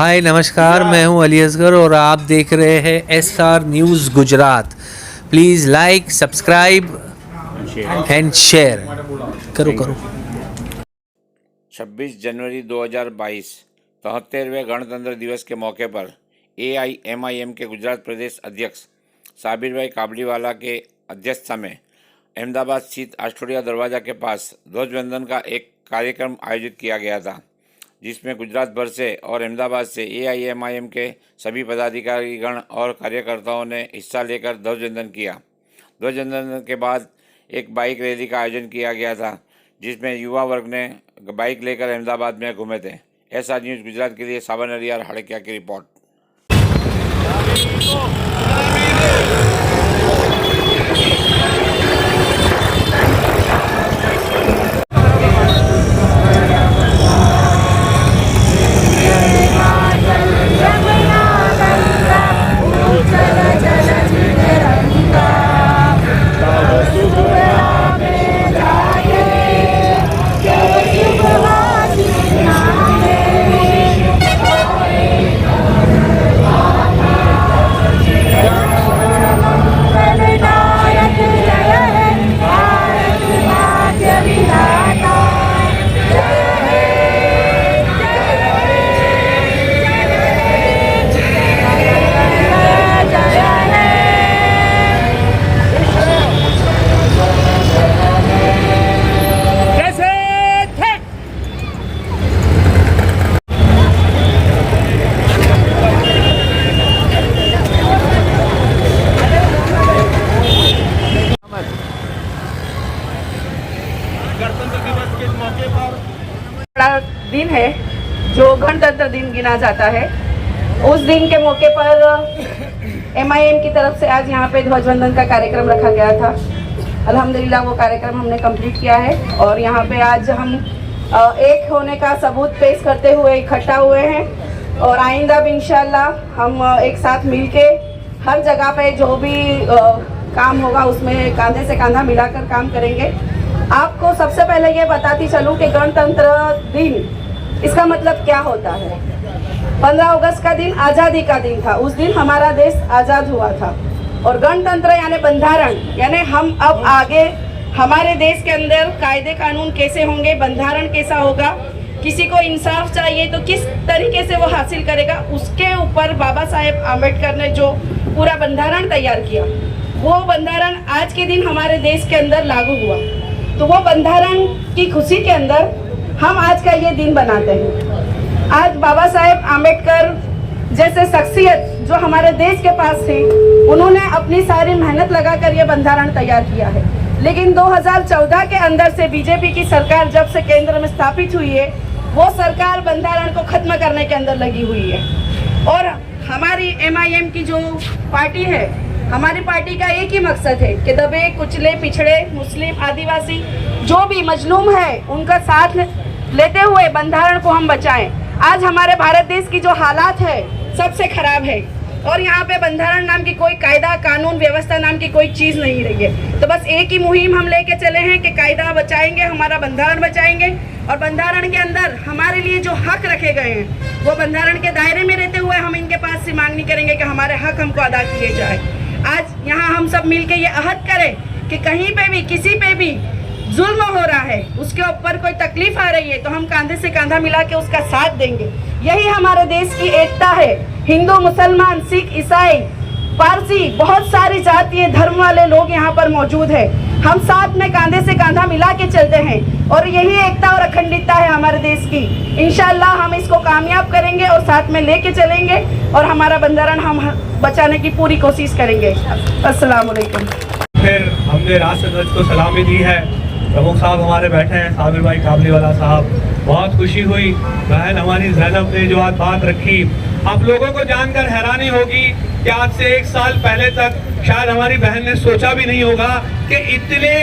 हाय नमस्कार, मैं हूं अली असगर और आप देख रहे हैं SR news Gujarat. Please like, subscribe and share करो। 26 जनवरी 2022 73वें गणतंत्र दिवस के मौके पर AIMIM के गुजरात प्रदेश अध्यक्ष साबिर भाई काबलीवाला के अध्यक्षता में अहमदाबाद स्थित ऑस्ट्रेलिया दरवाजा के पास ध्वजवंदन का एक कार्यक्रम आयोजित किया गया था, जिसमें गुजरात भर से और अहमदाबाद से AIMIM के सभी पदाधिकारीगण और कार्यकर्ताओं ने हिस्सा लेकर ध्वजवंदन किया। ध्वजवंदन के बाद एक बाइक रैली का आयोजन किया गया था, जिसमें युवा वर्ग ने बाइक लेकर अहमदाबाद में घूमे थे। SR न्यूज़ गुजरात के लिए सावन अलियार हड़किया की रिपोर्ट। बड़ा दिन है जो गणतंत्र दिन गिना जाता है। उस दिन के मौके पर MIM की तरफ से आज यहाँ पे ध्वजवंदन का कार्यक्रम रखा गया था। अल्हम्दुलिल्लाह वो कार्यक्रम हमने कंप्लीट किया है और यहाँ पे आज हम एक होने का सबूत पेश करते हुए इकट्ठा हुए हैं और आइंदा भी इंशाल्लाह हम एक साथ मिलके हर जगह पे जो भी काम होगा उसमें कांधे से कांधा मिलाकर काम करेंगे। आपको सबसे पहले ये बताती चलूं कि गणतंत्र दिन इसका मतलब क्या होता है। 15 अगस्त का दिन आज़ादी का दिन था। उस दिन हमारा देश आज़ाद हुआ था और गणतंत्र यानी बंधारण, यानी हम अब आगे हमारे देश के अंदर कायदे कानून कैसे होंगे, बंधारण कैसा होगा, किसी को इंसाफ चाहिए तो किस तरीके से वो हासिल करेगा, उसके ऊपर बाबा साहेब आम्बेडकर ने जो पूरा बंधारण तैयार किया, वो बंधारण आज के दिन हमारे देश के अंदर लागू हुआ। तो वो बंधारण की खुशी के अंदर हम आज का ये दिन बनाते हैं। आज बाबा साहेब आम्बेडकर जैसे शख्सियत जो हमारे देश के पास थी, उन्होंने अपनी सारी मेहनत लगाकर ये बंधारण तैयार किया है। लेकिन 2014 के अंदर से बीजेपी की सरकार जब से केंद्र में स्थापित हुई है, वो सरकार बंधारण को खत्म करने के अंदर लगी हुई है। और हमारी MIM की जो पार्टी है, हमारी पार्टी का एक ही मकसद है कि दबे कुचले पिछड़े मुस्लिम आदिवासी जो भी मजलूम है उनका साथ लेते हुए बंधारण को हम बचाएं। आज हमारे भारत देश की जो हालात है सबसे खराब है और यहाँ पे बंधारण नाम की कोई कायदा कानून व्यवस्था नाम की कोई चीज़ नहीं रही है। तो बस एक ही मुहिम हम लेके चले हैं कि कायदा बचाएंगे, हमारा बंधारण बचाएंगे और बंधारण के अंदर हमारे लिए जो हक रखे गए हैं वो बंधारण के दायरे में रहते हुए हम इनके पास से मांगनी करेंगे कि हमारे हक हमको अदा किए जाए। आज यहाँ हम सब मिलके ये अहद करें कि कहीं पे भी किसी पे भी जुल्म हो रहा है, उसके ऊपर कोई तकलीफ आ रही है तो हम कांधे से कांधा मिला के उसका साथ देंगे। यही हमारे देश की एकता है। हिंदू, मुसलमान, सिख, ईसाई, पारसी, बहुत सारी जातीय धर्म वाले लोग यहाँ पर मौजूद है। हम साथ में कांधे से कांधा मिला के चलते हैं और यही एकता और अखंडता है हमारे देश की। इंशाल्लाह हम इसको कामयाब करेंगे और साथ में लेके चलेंगे और हमारा बंधारण हम बचाने की पूरी कोशिश करेंगे। अस्सलाम वालेकुम। फिर हमने राष्ट्रध्वज को सलामी दी है। प्रमुख साहब हमारे बैठे हैं, साबिर भाई काबलीवाला साहब। बहुत खुशी हुई, बहन हमारी ज़ैनब ने जो आज बात रखी, आप लोगों को जानकर हैरानी होगी कि आज से 1 साल पहले तक शायद हमारी बहन ने सोचा भी नहीं होगा कि इतने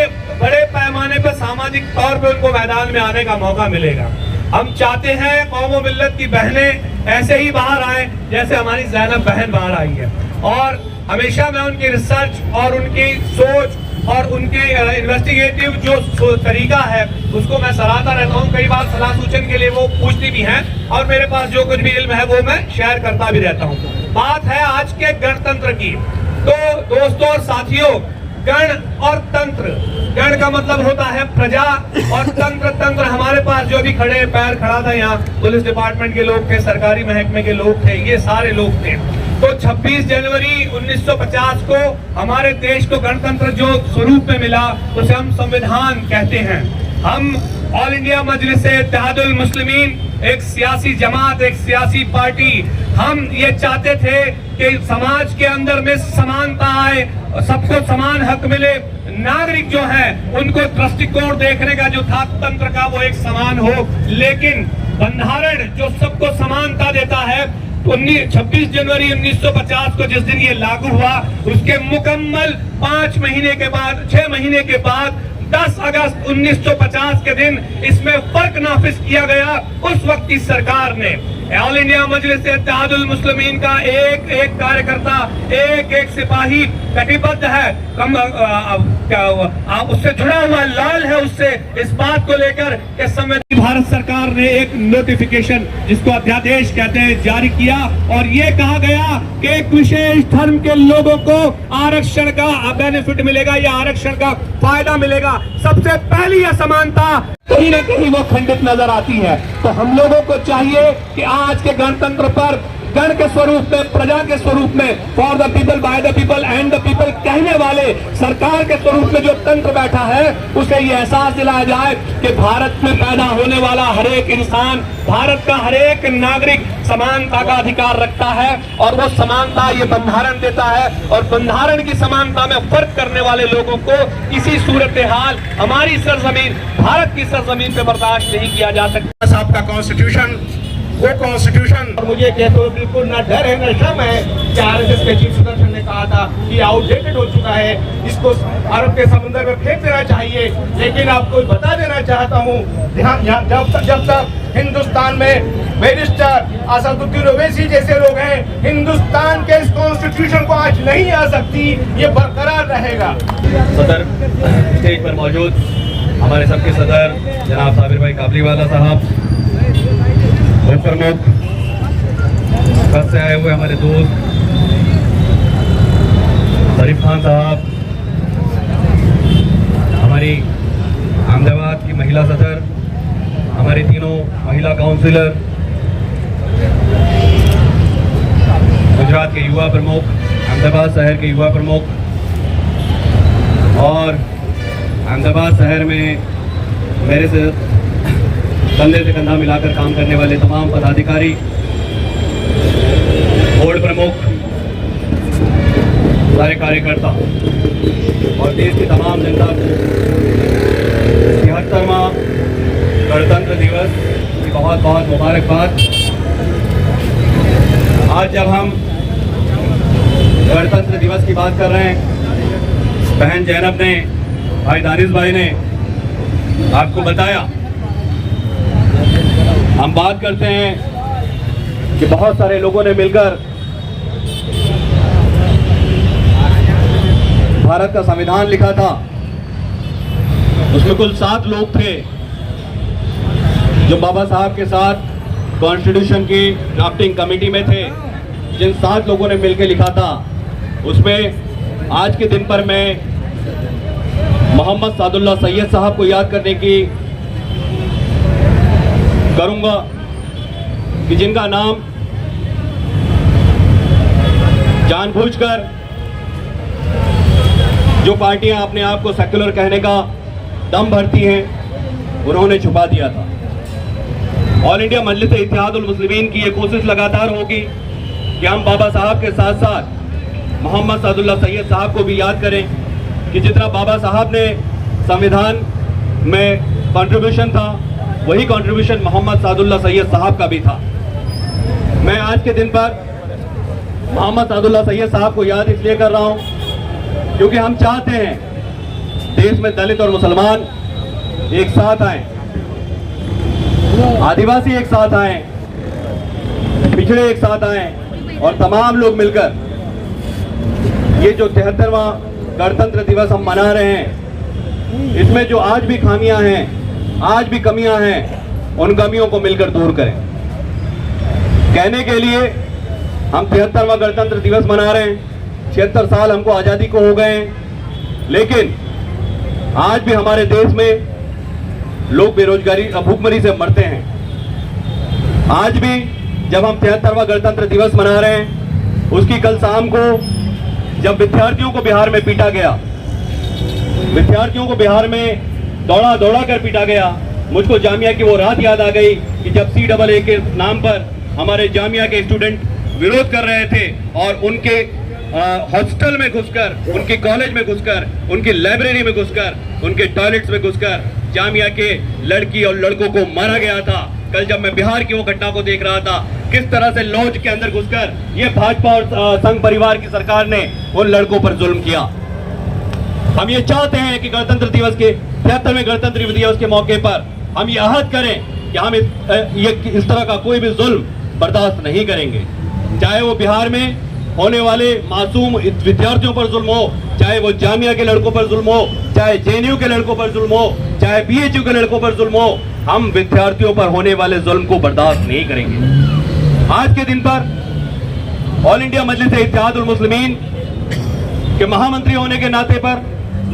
बड़े पैमाने पर सामाजिक तौर पे उनको मैदान में आने का मौका मिलेगा। हम चाहते हैं कौम व मिल्लत की बहनें ऐसे ही बाहर आए जैसे हमारी ज़ैनब बहन बाहर आई है। और हमेशा मैं उनकी रिसर्च और उनकी सोच और उनके इन्वेस्टिगेटिव जो तरीका है उसको मैं सराहता रहता हूँ। कई बार सलाह सूचन के लिए वो पूछती भी हैं और मेरे पास जो कुछ भी इल्म है वो मैं शेयर करता भी रहता हूँ। बात है आज के गणतंत्र की। तो दोस्तों और साथियों, गण और तंत्र, गण का मतलब होता है प्रजा और तंत्र हमारे पास जो भी खड़े पैर खड़ा था, यहाँ पुलिस डिपार्टमेंट के लोग थे, सरकारी महकमे के लोग थे, ये सारे लोग थे। तो 26 जनवरी 1950 को हमारे देश को गणतंत्र जो स्वरूप में मिला उसे हम संविधान कहते हैं। हम ऑल इंडिया मजलिस-ए-इत्तेहादुल मुस्लिमीन, एक सियासी जमात, एक सियासी पार्टी, हम ये चाहते थे कि समाज के अंदर में समानता आए, सबको समान हक मिले, नागरिक जो है उनको दृष्टिकोण देखने का जो था तंत्र का वो एक समान हो। लेकिन बंधारण जो सबको समानता देता है, 26 जनवरी 1950 को जिस दिन ये लागू हुआ उसके मुकम्मल 5 महीने के बाद, 6 महीने के बाद 10 अगस्त 1950 के दिन इसमें फर्क नाफिज किया गया। उस वक्त की सरकार ने ऑल इंडिया मजलिस-ए-इत्तेहादुल मुस्लिमीन का एक एक कार्यकर्ता, एक एक सिपाही कटिबद्ध है, उससे जुड़ा हुआ लाल है उससे, इस बात को लेकर कि संविधान भारत सरकार ने एक नोटिफिकेशन जिसको अध्यादेश कहते हैं जारी किया और ये कहा गया कि एक विशेष धर्म के लोगों को आरक्षण का बेनिफिट मिलेगा या आरक्षण का फायदा मिलेगा। सबसे पहली असमानता कहीं ना कहीं वो खंडित नजर आती है। तो हम लोगों को चाहिए कि आज के गणतंत्र पर गण के स्वरूप में, प्रजा के स्वरूप में, for the people, by the people, and the people कहने वाले सरकार के स्वरूप में जो तंत्र बैठा है उसे ये एहसास दिलाया जाए कि भारत में पैदा होने वाला हर एक इंसान, भारत का हर एक नागरिक समानता का अधिकार रखता है और वो समानता ये बंधारण देता है और बंधारण की समानता में फर्क करने वाले लोगों को किसी सूरत हाल हमारी सरजमीन, भारत की सरजमीन पे बर्दाश्त नहीं किया जा सकता। साहब का कॉन्स्टिट्यूशन, वो कॉन्स्टिट्यूशन, और मुझे कहते हुए बिल्कुल न डर है न शर्म है कि आरएसएस के चीफ सुदर्शन ने कहा था कि आउटडेटेड हो चुका है, इसको अरब के समुद्र में फेंक देना चाहिए। लेकिन आपको बता देना चाहता हूँ, जब तक हिंदुस्तान में बैरिस्टर असदुद्दीन ओवैसी जैसे लोग हैं, हिंदुस्तान के इस कॉन्स्टिट्यूशन को आज नहीं आ सकती, ये बरकरार रहेगा। सदर स्टेज पर मौजूद हमारे सबके सदर जनाब साबिर भाई काबलीवाला साहब, प्रमुख कच्छ से आए हुए हमारे दोस्त शरीफ खान साहब, हमारी अहमदाबाद की महिला सदर, हमारी तीनों महिला काउंसिलर, गुजरात के युवा प्रमुख, अहमदाबाद शहर के युवा प्रमुख और अहमदाबाद शहर में मेरे से कंधे से कंधा मिलाकर काम करने वाले तमाम पदाधिकारी, बोर्ड प्रमुख, सारे कार्यकर्ता और देश की तमाम जनता को 73वां गणतंत्र दिवस की बहुत बहुत मुबारकबाद। आज जब हम गणतंत्र दिवस की बात कर रहे हैं, बहन जैनब ने, भाई दानिश भाई ने आपको बताया, हम बात करते हैं कि बहुत सारे लोगों ने मिलकर भारत का संविधान लिखा था। उसमें कुल 7 लोग थे जो बाबा साहब के साथ कॉन्स्टिट्यूशन की ड्राफ्टिंग कमेटी में थे। जिन 7 लोगों ने मिलकर लिखा था उसमें आज के दिन पर मैं मोहम्मद सादुल्लाह सैयद साहब को याद करने की करूंगा कि जिनका नाम जानबूझकर जो पार्टियां अपने आप को सेक्युलर कहने का दम भरती हैं उन्होंने छुपा दिया था। ऑल इंडिया मजलिस-ए-इत्तेहादुल मुस्लिमीन की ये कोशिश लगातार होगी कि हम बाबा साहब के साथ साथ मोहम्मद सादुल्लाह सैयद साहब को भी याद करें कि जितना बाबा साहब ने संविधान में कंट्रीब्यूशन था वही कंट्रीब्यूशन मोहम्मद सादुल्लाह सैयद साहब का भी था। मैं आज के दिन पर मोहम्मद सादुल्लाह सैयद साहब को याद इसलिए कर रहा हूं क्योंकि हम चाहते हैं देश में दलित और मुसलमान एक साथ आए, आदिवासी एक साथ आए, पिछड़े एक साथ आए और तमाम लोग मिलकर ये जो 73वां गणतंत्र दिवस हम मना रहे हैं, इसमें जो आज भी खामियां हैं, आज भी कमियां हैं, उन कमियों को मिलकर दूर करें। कहने के लिए हम 73वां गणतंत्र दिवस मना रहे हैं, 76 साल हमको आज़ादी को हो गए हैं, लेकिन आज भी हमारे देश में लोग बेरोजगारी भूखमरी से मरते हैं। आज भी जब हम 73वां गणतंत्र दिवस मना रहे हैं, उसकी कल शाम को जब विद्यार्थियों को बिहार में पीटा गया, विद्यार्थियों को बिहार में दौड़ा दौड़ा कर पीटा गया, मुझको जामिया की वो रात याद आ गई कि जब CAA के नाम पर हमारे जामिया के स्टूडेंट विरोध कर रहे थे और उनके हॉस्टल में घुसकर, उनके कॉलेज में घुसकर, उनकी लाइब्रेरी में घुसकर, उनके टॉयलेट्स में घुसकर जामिया के लड़की और लड़कों को मारा गया था। कल जब मैं बिहार की वो घटना को देख रहा था, किस तरह से लॉज के अंदर घुसकर ये भाजपा और संघ परिवार की सरकार ने उन लड़कों पर जुल्म किया। हम ये चाहते हैं कि गणतंत्र दिवस के 73वें गणतंत्र दिवस के मौके पर हम ये अहद करें कि हम इस तरह का कोई भी जुल्म बर्दाश्त नहीं करेंगे, चाहे वो बिहार में होने वाले मासूम विद्यार्थियों पर जुल्म हो, चाहे वो जामिया के लड़कों पर जुल्म हो, चाहे JNU के लड़कों पर जुल्म हो, चाहे BHU के लड़कों पर जुल्म हो, हम विद्यार्थियों पर होने वाले जुल्म को बर्दाश्त नहीं करेंगे। आज के दिन पर ऑल इंडिया मजलिस इत्तेहादुल मुस्लिमीन के महामंत्री होने के नाते पर,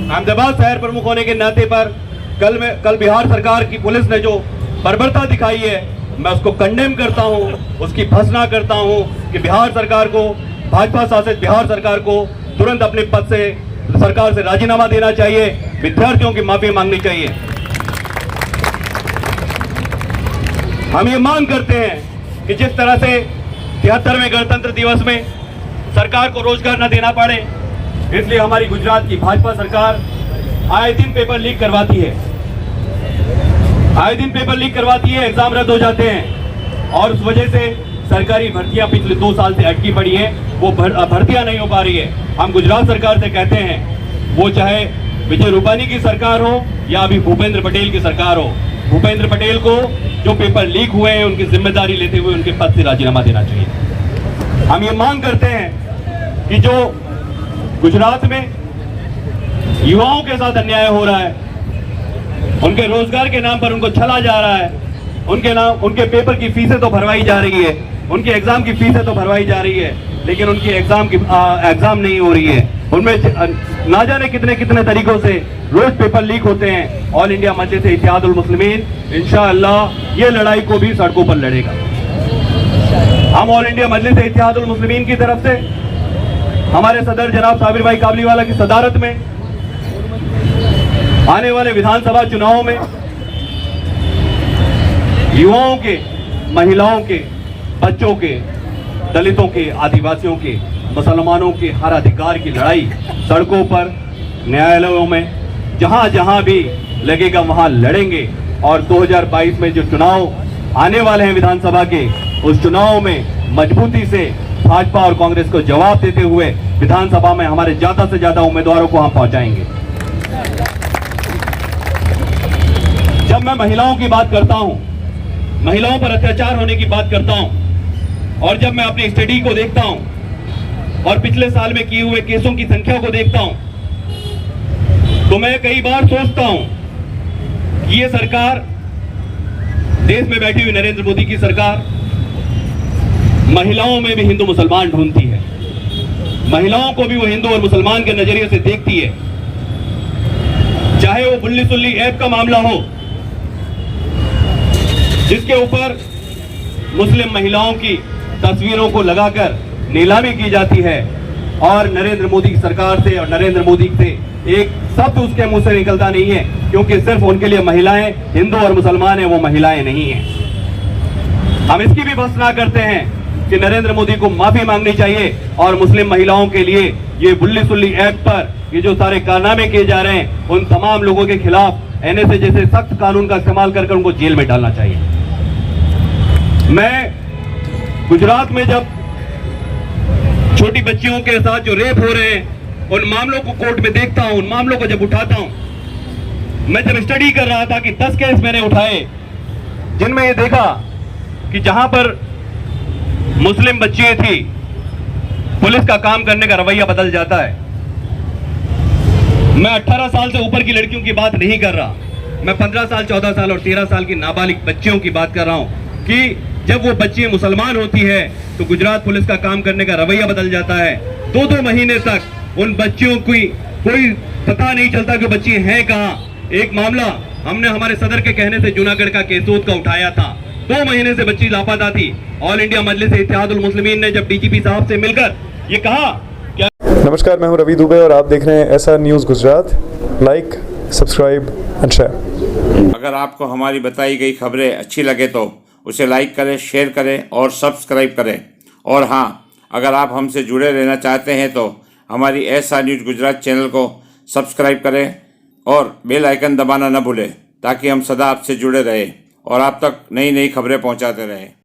अहमदाबाद शहर प्रमुख होने के नाते पर कल बिहार सरकार की पुलिस ने जो बर्बरता दिखाई है, मैं उसको कंडेम करता हूं, उसकी भर्त्सना करता हूं कि बिहार सरकार को, भाजपा शासित बिहार सरकार को तुरंत अपने पद से, सरकार से राजीनामा देना चाहिए, विद्यार्थियों की माफी मांगनी चाहिए। हम ये मांग करते हैं कि जिस तरह से 73वें गणतंत्र दिवस में सरकार को रोजगार न देना पड़े, इसलिए हमारी गुजरात की भाजपा सरकार आए दिन पेपर लीक करवाती है, आए दिन पेपर लीक करवाती है, एग्जाम रद्द हो जाते हैं और उस वजह से सरकारी भर्तियां पिछले 2 साल से अटकी पड़ी है, वो भर्तियां नहीं हो पा रही है। हम गुजरात सरकार से कहते हैं, वो चाहे विजय रूपानी की सरकार हो या अभी भूपेंद्र पटेल की सरकार हो, भूपेंद्र पटेल को जो पेपर लीक हुए हैं उनकी जिम्मेदारी लेते हुए उनके पद से राजीनामा देना चाहिए। हम ये मांग करते हैं कि जो गुजरात में युवाओं के साथ अन्याय हो रहा है, उनके रोजगार के नाम पर उनको छला जा रहा है, उनके पेपर की फीसें तो भरवाई जा रही है, उनके एग्जाम की फीसें तो भरवाई जा रही है, लेकिन उनकी एग्जाम नहीं हो रही है। उनमें ना जाने कितने कितने तरीकों से रोज पेपर लीक होते हैं। ऑल इंडिया मजलिस इत्तेहादुल मुस्लिमीन इंशाअल्लाह ये लड़ाई को भी सड़कों पर लड़ेगा। हम ऑल इंडिया मजलिस इत्तेहादुल मुस्लिमीन की तरफ से हमारे सदर जनाब साबिर भाई काबलीवाला की सदारत में आने वाले विधानसभा चुनावों में युवाओं के, महिलाओं के, बच्चों के, दलितों के, आदिवासियों के, मुसलमानों के हर अधिकार की लड़ाई सड़कों पर, न्यायालयों में, जहां जहां भी लगेगा वहां लड़ेंगे। और 2022 में जो चुनाव आने वाले हैं विधानसभा के, उस चुनाव में मजबूती से भाजपा और कांग्रेस को जवाब देते हुए विधानसभा में हमारे ज्यादा से ज्यादा उम्मीदवारों को हम पहुंचाएंगे। जब मैं महिलाओं की बात करता हूं, महिलाओं पर अत्याचार होने की बात करता हूं, और जब मैं अपनी स्टडी को देखता हूं और पिछले साल में किए हुए केसों की संख्या को देखता हूं, तो मैं कई बार सोचता हूं कि ये सरकार, देश में बैठी हुई नरेंद्र मोदी की सरकार, महिलाओं में भी हिंदू मुसलमान ढूंढती है, महिलाओं को भी वो हिंदू और मुसलमान के नजरिए से देखती है। चाहे वो बुल्ली सुल्ली ऐप का मामला हो, जिसके ऊपर मुस्लिम महिलाओं की तस्वीरों को लगाकर नीलामी की जाती है, और नरेंद्र मोदी की सरकार से और नरेंद्र मोदी से एक शब्द उसके मुंह से निकलता नहीं है, क्योंकि सिर्फ उनके लिए महिलाएं, हिंदू और मुसलमान है, वो महिलाएं नहीं हैं। हम इसकी भी भर्त्सना करते हैं कि नरेंद्र मोदी को माफी मांगनी चाहिए और मुस्लिम महिलाओं के लिए ये बुल्ली सुल्ली ऐप पर ये जो सारे कारनामे किए जा रहे हैं, उन तमाम लोगों के खिलाफ NSA जैसे सख्त कानून का इस्तेमाल कर उनको जेल में डालना चाहिए। मैं गुजरात में जब छोटी बच्चियों के साथ जो रेप हो रहे हैं, उन मामलों को कोर्ट में देखता हूं, उन मामलों को जब उठाता हूं, मैं जब स्टडी कर रहा था कि 10 केस मैंने उठाए जिनमें ये देखा कि जहां पर मुस्लिम बच्चियां थी, पुलिस का काम करने का रवैया बदल जाता है। मैं 18 साल से ऊपर की लड़कियों की बात नहीं कर रहा, मैं 15 साल, 14 साल और 13 साल की नाबालिग बच्चियों की बात कर रहा हूं कि जब वो बच्चियां मुसलमान होती है तो गुजरात पुलिस का काम करने का रवैया बदल जाता है। 2-2 महीने तक उन बच्चियों की कोई पता नहीं चलता कि बच्ची हैं कहां। एक मामला हमने हमारे सदर के कहने से जूनागढ़ का केसोद का उठाया था। 2 महीने से बच्ची लापता थी। ऑल इंडिया मजलिस इत्तेहादुल मुस्लिमीन ने जब डीजीपी साहब से मिलकर ये कहा कि नमस्कार, मैं हूं रवि दुबे और आप देख रहे हैं SR news Gujarat. Like, subscribe and share. अगर आपको हमारी बताई गई खबरें अच्छी लगे तो उसे लाइक करें, शेयर करें और सब्सक्राइब करें। और हाँ, अगर आप हमसे जुड़े रहना चाहते हैं तो हमारी SR न्यूज़ गुजरात चैनल को सब्सक्राइब करें और बेल आइकन दबाना न भूलें ताकि हम सदा आपसे जुड़े रहें और आप तक नई नई खबरें पहुंचाते रहें।